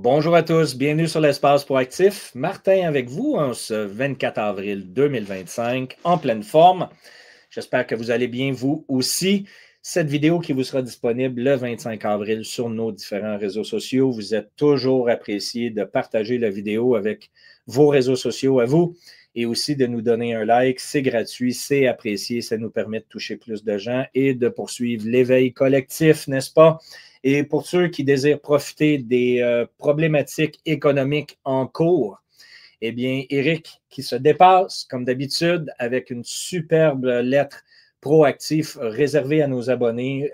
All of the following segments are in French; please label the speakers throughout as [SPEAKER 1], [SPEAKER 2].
[SPEAKER 1] Bonjour à tous, bienvenue sur l'Espace Proactif. Martin avec vous en ce 24 avril 2025, en pleine forme. J'espère que vous allez bien, vous aussi. Cette vidéo qui vous sera disponible le 25 avril sur nos différents réseaux sociaux. Vous êtes toujours apprécié de partager la vidéo avec vos réseaux sociaux à vous et aussi de nous donner un like. C'est gratuit, c'est apprécié, ça nous permet de toucher plus de gens et de poursuivre l'éveil collectif, n'est-ce pas? Et pour ceux qui désirent profiter des problématiques économiques en cours, eh bien, Eric qui se dépasse, comme d'habitude, avec une superbe lettre proactive réservée à nos abonnés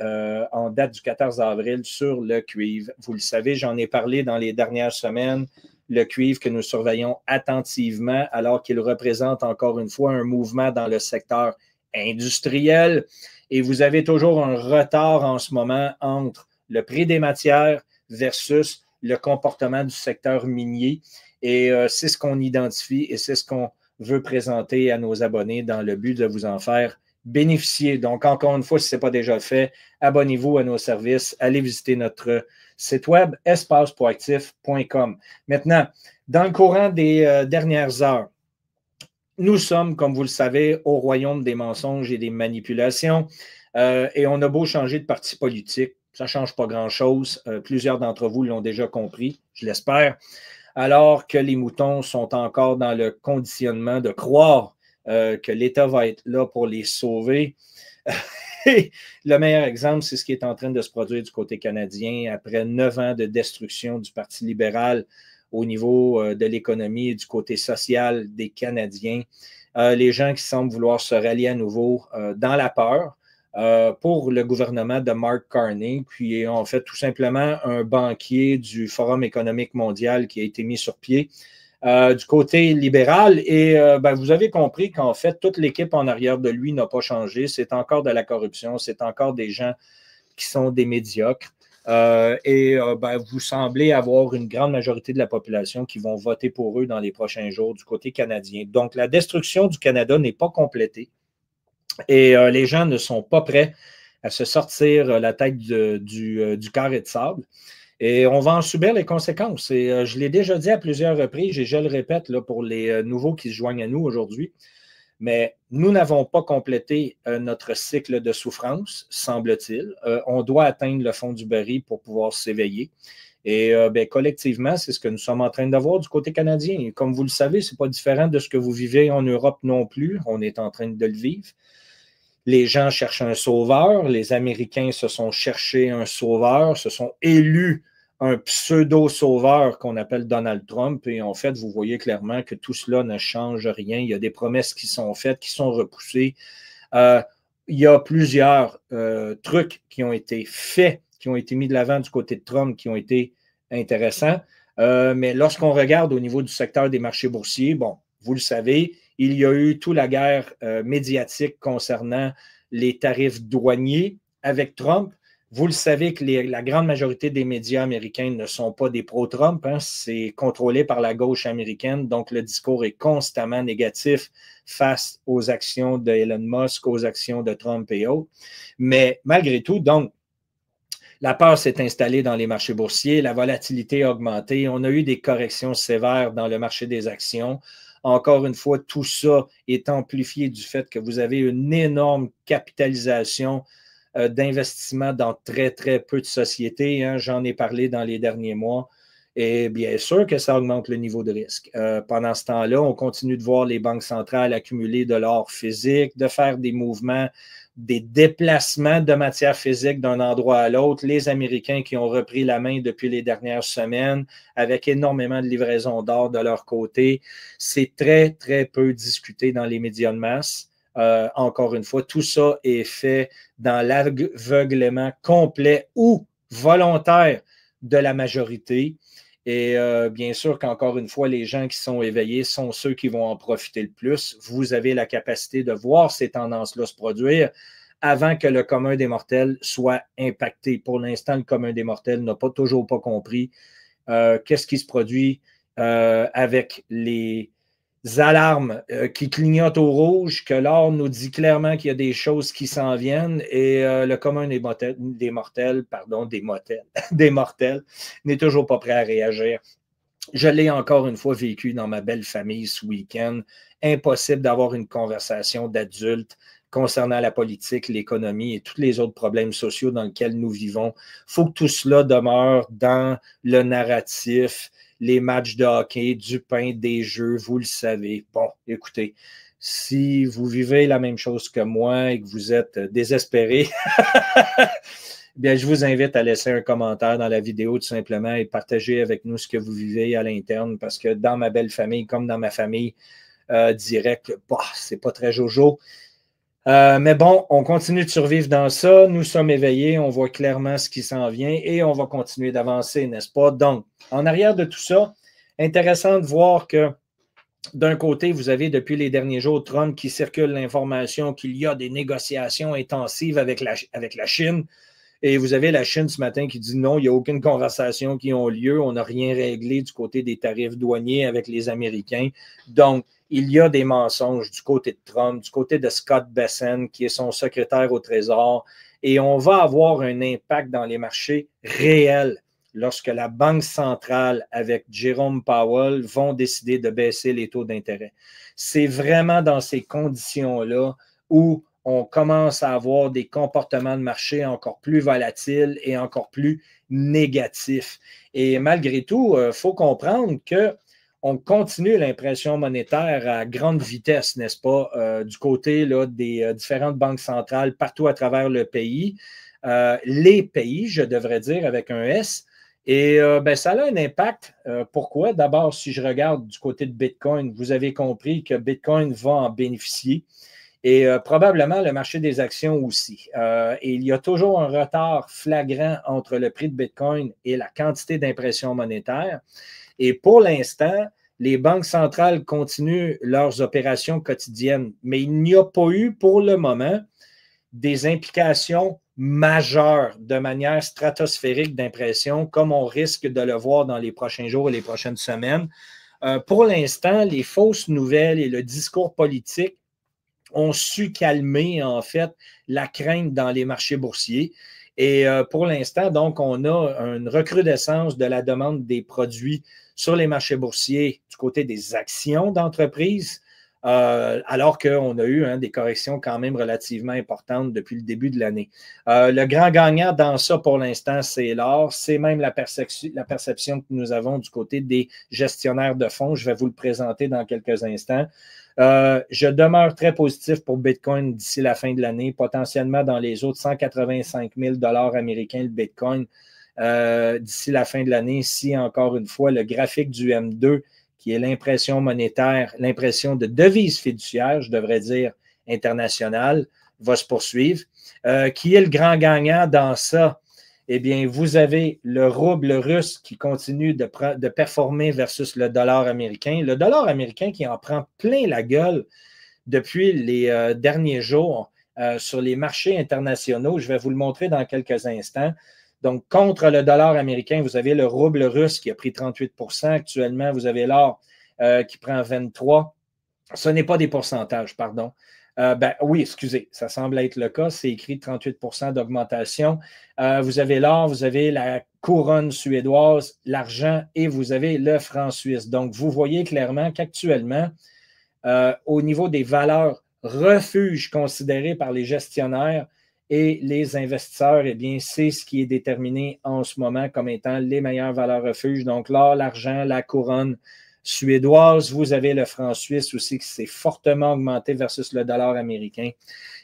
[SPEAKER 1] en date du 14 avril sur le cuivre. Vous le savez, j'en ai parlé dans les dernières semaines, le cuivre que nous surveillons attentivement alors qu'il représente encore une fois un mouvement dans le secteur industriel. Et vous avez toujours un retard en ce moment entre le prix des matières versus le comportement du secteur minier. Et c'est ce qu'on identifie et c'est ce qu'on veut présenter à nos abonnés dans le but de vous en faire bénéficier. Donc, encore une fois, si ce n'est pas déjà fait, abonnez-vous à nos services. Allez visiter notre site web espaceproactif.com. Maintenant, dans le courant des dernières heures, nous sommes, comme vous le savez, au royaume des mensonges et des manipulations. Et on a beau changer de parti politique, ça ne change pas grand-chose. Plusieurs d'entre vous l'ont déjà compris, je l'espère. Alors que les moutons sont encore dans le conditionnement de croire que l'État va être là pour les sauver. Le meilleur exemple, c'est ce qui est en train de se produire du côté canadien après 9 ans de destruction du Parti libéral au niveau de l'économie et du côté social des Canadiens. Les gens qui semblent vouloir se rallier à nouveau dans la peur pour le gouvernement de Mark Carney, qui est en fait tout simplement un banquier du Forum économique mondial qui a été mis sur pied du côté libéral. Et vous avez compris qu'en fait, toute l'équipe en arrière de lui n'a pas changé. C'est encore de la corruption, c'est encore des gens qui sont des médiocres. Vous semblez avoir une grande majorité de la population qui vont voter pour eux dans les prochains jours du côté canadien. Donc, la destruction du Canada n'est pas complétée. Et les gens ne sont pas prêts à se sortir la tête du carré de sable. Et on va en subir les conséquences. Et je l'ai déjà dit à plusieurs reprises, et je le répète là, pour les nouveaux qui se joignent à nous aujourd'hui, mais nous n'avons pas complété notre cycle de souffrance, semble-t-il. On doit atteindre le fond du baril pour pouvoir s'éveiller. Et collectivement, c'est ce que nous sommes en train d'avoir du côté canadien. Et comme vous le savez, ce n'est pas différent de ce que vous vivez en Europe non plus. On est en train de le vivre. Les gens cherchent un sauveur. Les Américains se sont cherchés un sauveur, se sont élus un pseudo-sauveur qu'on appelle Donald Trump. Et en fait, vous voyez clairement que tout cela ne change rien. Il y a des promesses qui sont faites, qui sont repoussées. Il y a plusieurs trucs qui ont été faits, qui ont été mis de l'avant du côté de Trump, qui ont été intéressants. Mais lorsqu'on regarde au niveau du secteur des marchés boursiers, bon, vous le savez, il y a eu toute la guerre médiatique concernant les tarifs douaniers avec Trump. Vous le savez que la grande majorité des médias américains ne sont pas des pro-Trump. Hein, c'est contrôlé par la gauche américaine. Donc, le discours est constamment négatif face aux actions d'Elon Musk, aux actions de Trump et autres. Mais malgré tout, donc, la peur s'est installée dans les marchés boursiers, la volatilité a augmenté, on a eu des corrections sévères dans le marché des actions. Encore une fois, tout ça est amplifié du fait que vous avez une énorme capitalisation d'investissement dans très, très peu de sociétés. Hein. J'en ai parlé dans les derniers mois. Et bien sûr que ça augmente le niveau de risque. Pendant ce temps-là, on continue de voir les banques centrales accumuler de l'or physique, de faire des mouvements, des déplacements de matière physique d'un endroit à l'autre. Les Américains qui ont repris la main depuis les dernières semaines avec énormément de livraisons d'or de leur côté. C'est très, très peu discuté dans les médias de masse. Encore une fois, tout ça est fait dans l'aveuglement complet ou volontaire de la majorité. Et bien sûr qu'encore une fois, les gens qui sont éveillés sont ceux qui vont en profiter le plus. Vous avez la capacité de voir ces tendances-là se produire avant que le commun des mortels soit impacté. Pour l'instant, le commun des mortels n'a toujours pas compris qu'est-ce qui se produit avec les alarmes qui clignotent au rouge, que l'or nous dit clairement qu'il y a des choses qui s'en viennent et le commun des mortels n'est toujours pas prêt à réagir. Je l'ai encore une fois vécu dans ma belle famille ce week-end. Impossible d'avoir une conversation d'adultes concernant la politique, l'économie et tous les autres problèmes sociaux dans lesquels nous vivons. Il faut que tout cela demeure dans le narratif, les matchs de hockey, du pain, des jeux, vous le savez. Bon, écoutez, si vous vivez la même chose que moi et que vous êtes désespéré, bien, je vous invite à laisser un commentaire dans la vidéo tout simplement et partager avec nous ce que vous vivez à l'interne parce que dans ma belle famille, comme dans ma famille directe, c'est pas très jojo. Mais bon, on continue de survivre dans ça. Nous sommes éveillés, on voit clairement ce qui s'en vient et on va continuer d'avancer, n'est-ce pas? Donc, en arrière de tout ça, intéressant de voir que d'un côté, vous avez depuis les derniers jours Trump qui circule l'information qu'il y a des négociations intensives avec la Chine. Et vous avez la Chine ce matin qui dit non, il n'y a aucune conversation qui a lieu. On n'a rien réglé du côté des tarifs douaniers avec les Américains. Donc, il y a des mensonges du côté de Trump, du côté de Scott Bessent, qui est son secrétaire au Trésor. Et on va avoir un impact dans les marchés réels lorsque la Banque centrale avec Jerome Powell vont décider de baisser les taux d'intérêt. C'est vraiment dans ces conditions-là où on commence à avoir des comportements de marché encore plus volatiles et encore plus négatifs. Et malgré tout, il faut comprendre qu'on continue l'impression monétaire à grande vitesse, n'est-ce pas, du côté là, des différentes banques centrales partout à travers le pays. Les pays, je devrais dire, avec un S. Et ça a un impact. Pourquoi? D'abord, si je regarde du côté de Bitcoin, vous avez compris que Bitcoin va en bénéficier. Et probablement le marché des actions aussi. Et il y a toujours un retard flagrant entre le prix de Bitcoin et la quantité d'impression monétaire. Et pour l'instant, les banques centrales continuent leurs opérations quotidiennes, mais il n'y a pas eu pour le moment des implications majeures de manière stratosphérique d'impression, comme on risque de le voir dans les prochains jours et les prochaines semaines. Pour l'instant, les fausses nouvelles et le discours politique ont su calmer, en fait, la crainte dans les marchés boursiers. Et pour l'instant, donc, on a une recrudescence de la demande des produits sur les marchés boursiers du côté des actions d'entreprise, alors qu'on a eu des corrections quand même relativement importantes depuis le début de l'année. Le grand gagnant dans ça, pour l'instant, c'est l'or. C'est même la perception que nous avons du côté des gestionnaires de fonds. Je vais vous le présenter dans quelques instants. Je demeure très positif pour Bitcoin d'ici la fin de l'année, potentiellement dans les autres 185 000 $ américains le Bitcoin d'ici la fin de l'année, si encore une fois le graphique du M2, qui est l'impression monétaire, l'impression de devise fiduciaire, je devrais dire internationale, va se poursuivre. Qui est le grand gagnant dans ça? Eh bien, vous avez le rouble russe qui continue de performer versus le dollar américain. Le dollar américain qui en prend plein la gueule depuis les derniers jours sur les marchés internationaux. Je vais vous le montrer dans quelques instants. Donc, contre le dollar américain, vous avez le rouble russe qui a pris 38 % actuellement. Vous avez l'or qui prend 23 %. Ce n'est pas des pourcentages, pardon. Oui, excusez, ça semble être le cas. C'est écrit 38 % d'augmentation. Vous avez l'or, vous avez la couronne suédoise, l'argent et vous avez le franc suisse. Donc, vous voyez clairement qu'actuellement, au niveau des valeurs refuges considérées par les gestionnaires et les investisseurs, eh bien, c'est ce qui est déterminé en ce moment comme étant les meilleures valeurs refuges. Donc, l'or, l'argent, la couronne suédoise. Vous avez le franc suisse aussi qui s'est fortement augmenté versus le dollar américain.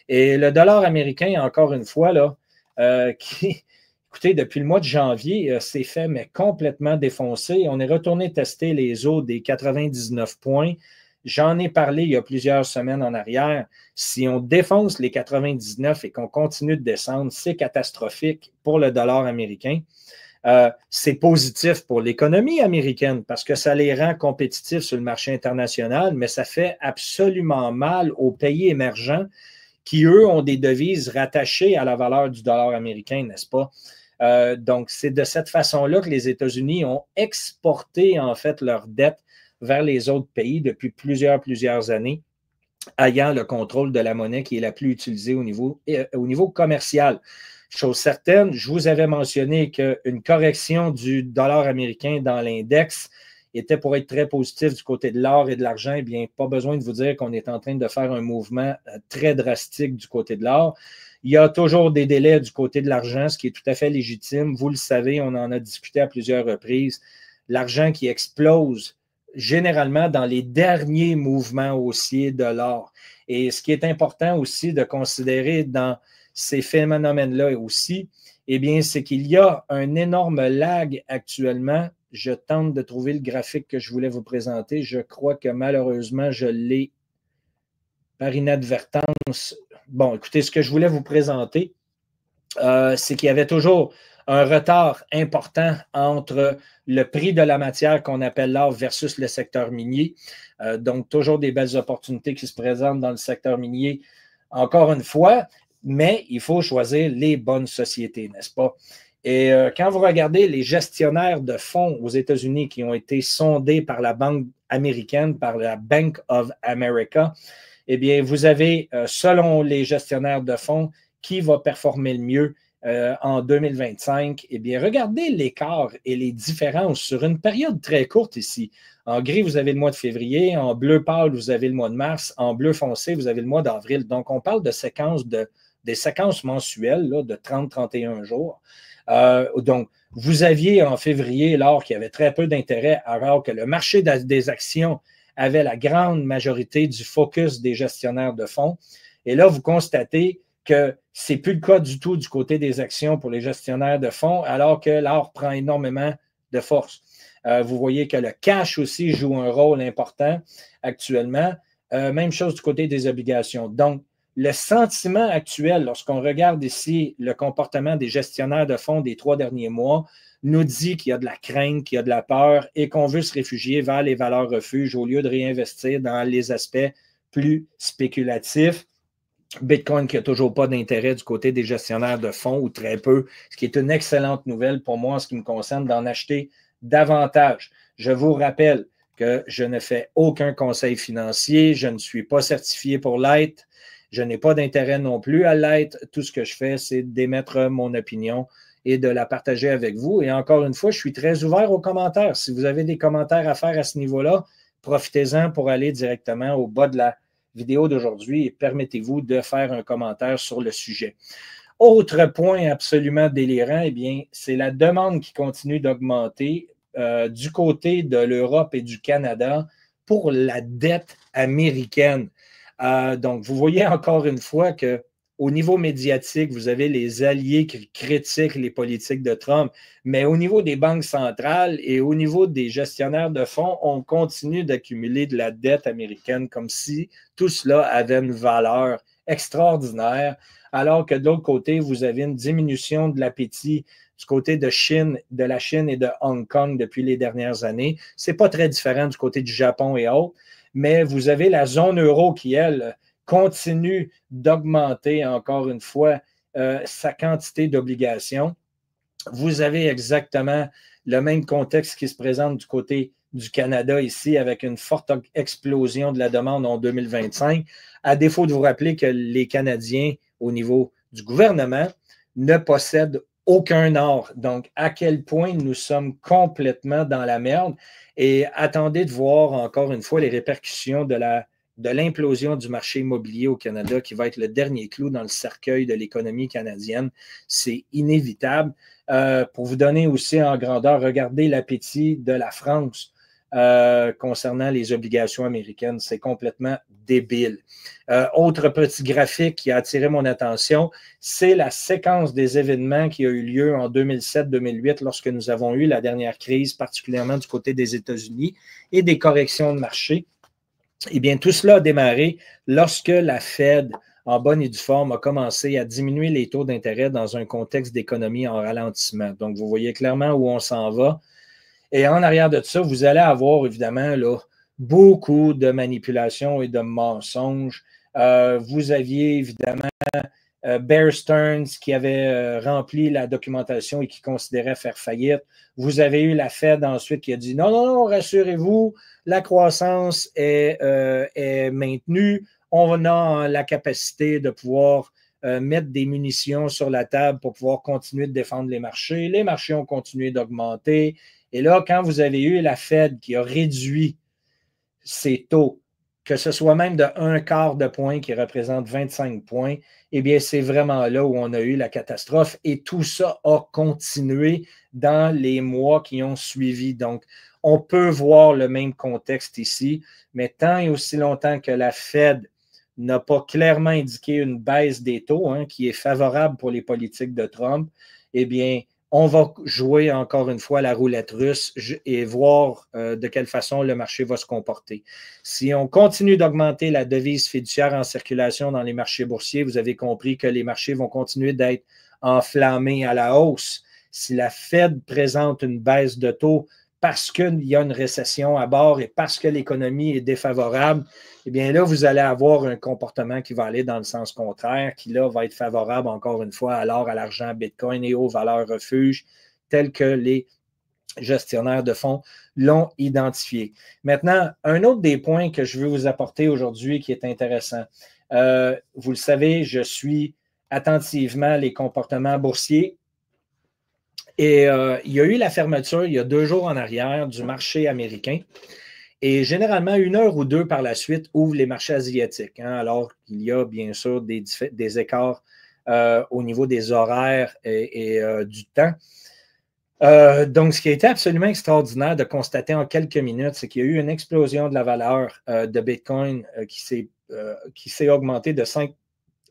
[SPEAKER 1] Et le dollar américain, encore une fois, là, écoutez, depuis le mois de janvier, s'est fait mais complètement défoncer. On est retourné tester les eaux des 99 points. J'en ai parlé il y a plusieurs semaines en arrière. Si on défonce les 99 et qu'on continue de descendre, c'est catastrophique pour le dollar américain. C'est positif pour l'économie américaine parce que ça les rend compétitifs sur le marché international, mais ça fait absolument mal aux pays émergents qui, eux, ont des devises rattachées à la valeur du dollar américain, n'est-ce pas? Donc, c'est de cette façon-là que les États-Unis ont exporté, en fait, leur dette vers les autres pays depuis plusieurs années, ayant le contrôle de la monnaie qui est la plus utilisée au niveau commercial. Chose certaine, je vous avais mentionné qu'une correction du dollar américain dans l'index était pour être très positif du côté de l'or et de l'argent. Eh bien, pas besoin de vous dire qu'on est en train de faire un mouvement très drastique du côté de l'or. Il y a toujours des délais du côté de l'argent, ce qui est tout à fait légitime. Vous le savez, on en a discuté à plusieurs reprises. L'argent qui explose généralement dans les derniers mouvements haussiers de l'or. Et ce qui est important aussi de considérer dans ces phénomènes-là aussi, eh bien, c'est qu'il y a un énorme lag actuellement. Je tente de trouver le graphique que je voulais vous présenter. Je crois que malheureusement, je l'ai par inadvertance. Bon, écoutez, ce que je voulais vous présenter, c'est qu'il y avait toujours un retard important entre le prix de la matière qu'on appelle l'or versus le secteur minier. Donc, toujours des belles opportunités qui se présentent dans le secteur minier, encore une fois, mais il faut choisir les bonnes sociétés, n'est-ce pas? Et quand vous regardez les gestionnaires de fonds aux États-Unis qui ont été sondés par la banque américaine, par la Bank of America, eh bien, vous avez, selon les gestionnaires de fonds, qui va performer le mieux en 2025? Eh bien, regardez l'écart et les différences sur une période très courte ici. En gris, vous avez le mois de février. En bleu pâle, vous avez le mois de mars. En bleu foncé, vous avez le mois d'avril. Donc, on parle de des séquences mensuelles là, de 30-31 jours. Donc, vous aviez en février l'or qui avait très peu d'intérêt, alors que le marché des actions avait la grande majorité du focus des gestionnaires de fonds. Et là, vous constatez que ce n'est plus le cas du tout du côté des actions pour les gestionnaires de fonds, alors que l'or prend énormément de force. Vous voyez que le cash aussi joue un rôle important actuellement. Même chose du côté des obligations. Donc, le sentiment actuel, lorsqu'on regarde ici le comportement des gestionnaires de fonds des 3 derniers mois, nous dit qu'il y a de la crainte, qu'il y a de la peur et qu'on veut se réfugier vers les valeurs refuges au lieu de réinvestir dans les aspects plus spéculatifs. Bitcoin qui n'a toujours pas d'intérêt du côté des gestionnaires de fonds ou très peu, ce qui est une excellente nouvelle pour moi en ce qui me concerne d'en acheter davantage. Je vous rappelle que je ne fais aucun conseil financier, je ne suis pas certifié pour l'être, je n'ai pas d'intérêt non plus à l'être. Tout ce que je fais, c'est d'émettre mon opinion et de la partager avec vous. Et encore une fois, je suis très ouvert aux commentaires. Si vous avez des commentaires à faire à ce niveau-là, profitez-en pour aller directement au bas de la vidéo d'aujourd'hui et permettez-vous de faire un commentaire sur le sujet. Autre point absolument délirant, eh bien, c'est la demande qui continue d'augmenter du côté de l'Europe et du Canada pour la dette américaine. Donc, vous voyez encore une fois qu'au niveau médiatique, vous avez les alliés qui critiquent les politiques de Trump, mais au niveau des banques centrales et au niveau des gestionnaires de fonds, on continue d'accumuler de la dette américaine comme si tout cela avait une valeur extraordinaire, alors que de l'autre côté, vous avez une diminution de l'appétit du côté de la Chine et de Hong Kong depuis les dernières années. Ce n'est pas très différent du côté du Japon et autres, mais vous avez la zone euro qui, elle, continue d'augmenter encore une fois sa quantité d'obligations. Vous avez exactement le même contexte qui se présente du côté du Canada ici avec une forte explosion de la demande en 2025, à défaut de vous rappeler que les Canadiens, au niveau du gouvernement, ne possèdent aucun or. Donc, à quel point nous sommes complètement dans la merde et attendez de voir encore une fois les répercussions de l'implosion du marché immobilier au Canada qui va être le dernier clou dans le cercueil de l'économie canadienne. C'est inévitable. Pour vous donner aussi en grandeur, regardez l'appétit de la France concernant les obligations américaines. C'est complètement débile. Autre petit graphique qui a attiré mon attention, c'est la séquence des événements qui a eu lieu en 2007-2008 lorsque nous avons eu la dernière crise, particulièrement du côté des États-Unis et des corrections de marché. Eh bien, tout cela a démarré lorsque la Fed, en bonne et due forme, a commencé à diminuer les taux d'intérêt dans un contexte d'économie en ralentissement. Donc, vous voyez clairement où on s'en va. Et en arrière de ça, vous allez avoir évidemment là, beaucoup de manipulations et de mensonges. Vous aviez évidemment Bear Stearns qui avait rempli la documentation et qui considérait faire faillite. Vous avez eu la Fed ensuite qui a dit non, non, non, rassurez-vous, la croissance est maintenue. On a la capacité de pouvoir mettre des munitions sur la table pour pouvoir continuer de défendre les marchés. Les marchés ont continué d'augmenter. Et là, quand vous avez eu la Fed qui a réduit ses taux, que ce soit même de 1/4 de point qui représente 25 points, eh bien, c'est vraiment là où on a eu la catastrophe et tout ça a continué dans les mois qui ont suivi. Donc, on peut voir le même contexte ici, mais tant et aussi longtemps que la Fed n'a pas clairement indiqué une baisse des taux qui est favorable pour les politiques de Trump, eh bien, on va jouer encore une fois la roulette russe et voir de quelle façon le marché va se comporter. Si on continue d'augmenter la devise fiduciaire en circulation dans les marchés boursiers, vous avez compris que les marchés vont continuer d'être enflammés à la hausse. Si la Fed présente une baisse de taux parce qu'il y a une récession à bord et parce que l'économie est défavorable, eh bien là, vous allez avoir un comportement qui va aller dans le sens contraire, qui là va être favorable encore une fois à l'or, à l'argent, à Bitcoin et aux valeurs refuges, telles que les gestionnaires de fonds l'ont identifié. Maintenant, un autre des points que je veux vous apporter aujourd'hui qui est intéressant. Vous le savez, je suis attentivement les comportements boursiers. Et il y a eu la fermeture, il y a 2 jours en arrière, du marché américain. Et généralement, 1 heure ou 2 par la suite ouvrent les marchés asiatiques, alors qu'il y a bien sûr des écarts au niveau des horaires et du temps. Donc, ce qui a été absolument extraordinaire de constater en quelques minutes, c'est qu'il y a eu une explosion de la valeur de Bitcoin qui s'est augmentée de 5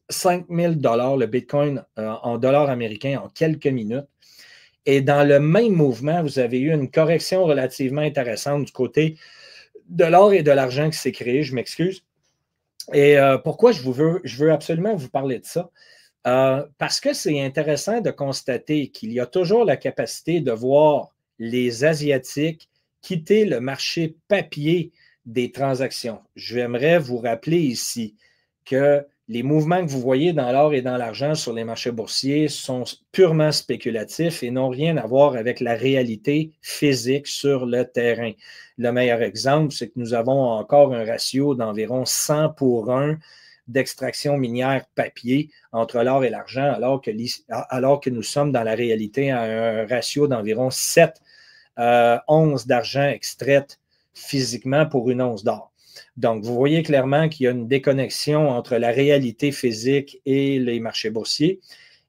[SPEAKER 1] 000 $, le Bitcoin en dollars américains en quelques minutes. Et dans le même mouvement, vous avez eu une correction relativement intéressante du côté de l'or et de l'argent qui s'est créé, je m'excuse. Et pourquoi je veux absolument vous parler de ça? Parce que c'est intéressant de constater qu'il y a toujours la capacité de voir les Asiatiques quitter le marché papier des transactions. J'aimerais vous rappeler ici que les mouvements que vous voyez dans l'or et dans l'argent sur les marchés boursiers sont purement spéculatifs et n'ont rien à voir avec la réalité physique sur le terrain. Le meilleur exemple, c'est que nous avons encore un ratio d'environ 100 pour 1 d'extraction minière papier entre l'or et l'argent, alors que nous sommes dans la réalité à un ratio d'environ 7 onces d'argent extraites physiquement pour une once d'or. Donc, vous voyez clairement qu'il y a une déconnexion entre la réalité physique et les marchés boursiers.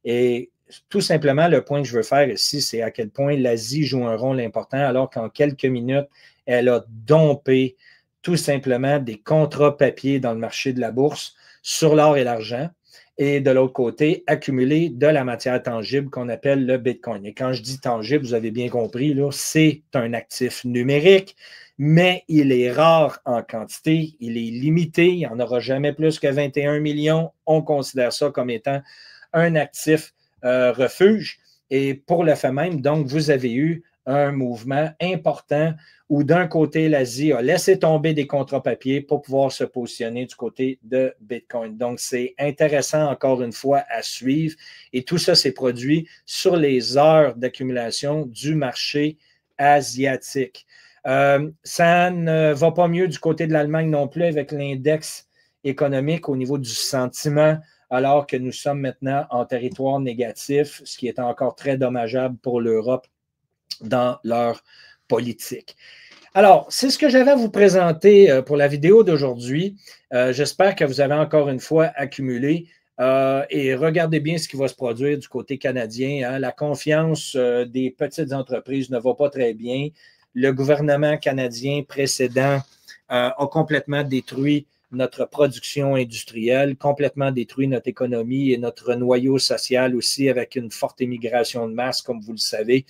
[SPEAKER 1] Et tout simplement, le point que je veux faire ici, c'est à quel point l'Asie joue un rôle important, alors qu'en quelques minutes, elle a dompé tout simplement des contrats papier dans le marché de la bourse sur l'or et l'argent. Et de l'autre côté, accumuler de la matière tangible qu'on appelle le Bitcoin. Et quand je dis tangible, vous avez bien compris, c'est un actif numérique, mais il est rare en quantité, il est limité, il n'y en aura jamais plus que 21 millions. On considère ça comme étant un actif refuge. Et pour le fait même, donc, vous avez eu un mouvement important où d'un côté, l'Asie a laissé tomber des contrats papier pour pouvoir se positionner du côté de Bitcoin. Donc, c'est intéressant, encore une fois, à suivre. Et tout ça s'est produit sur les heures d'accumulation du marché asiatique. Ça ne va pas mieux du côté de l'Allemagne non plus avec l'index économique au niveau du sentiment, alors que nous sommes maintenant en territoire négatif, ce qui est encore très dommageable pour l'Europe dans leur politique. Alors, c'est ce que j'avais à vous présenter pour la vidéo d'aujourd'hui. J'espère que vous avez encore une fois accumulé et regardez bien ce qui va se produire du côté canadien. La confiance des petites entreprises ne va pas très bien. Le gouvernement canadien précédent a complètement détruit notre production industrielle, complètement détruit notre économie et notre noyau social aussi avec une forte immigration de masse, comme vous le savez.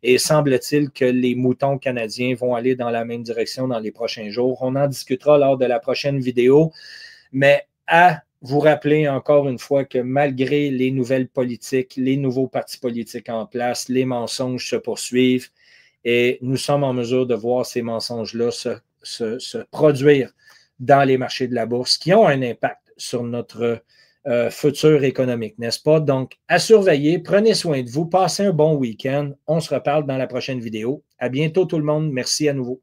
[SPEAKER 1] Et semble-t-il que les moutons canadiens vont aller dans la même direction dans les prochains jours. On en discutera lors de la prochaine vidéo. Mais à vous rappeler encore une fois que malgré les nouvelles politiques, les nouveaux partis politiques en place, les mensonges se poursuivent et nous sommes en mesure de voir ces mensonges-là se produire dans les marchés de la bourse qui ont un impact sur notre futur économique, n'est-ce pas? Donc, à surveiller, prenez soin de vous, passez un bon week-end. On se reparle dans la prochaine vidéo. À bientôt tout le monde. Merci à nouveau.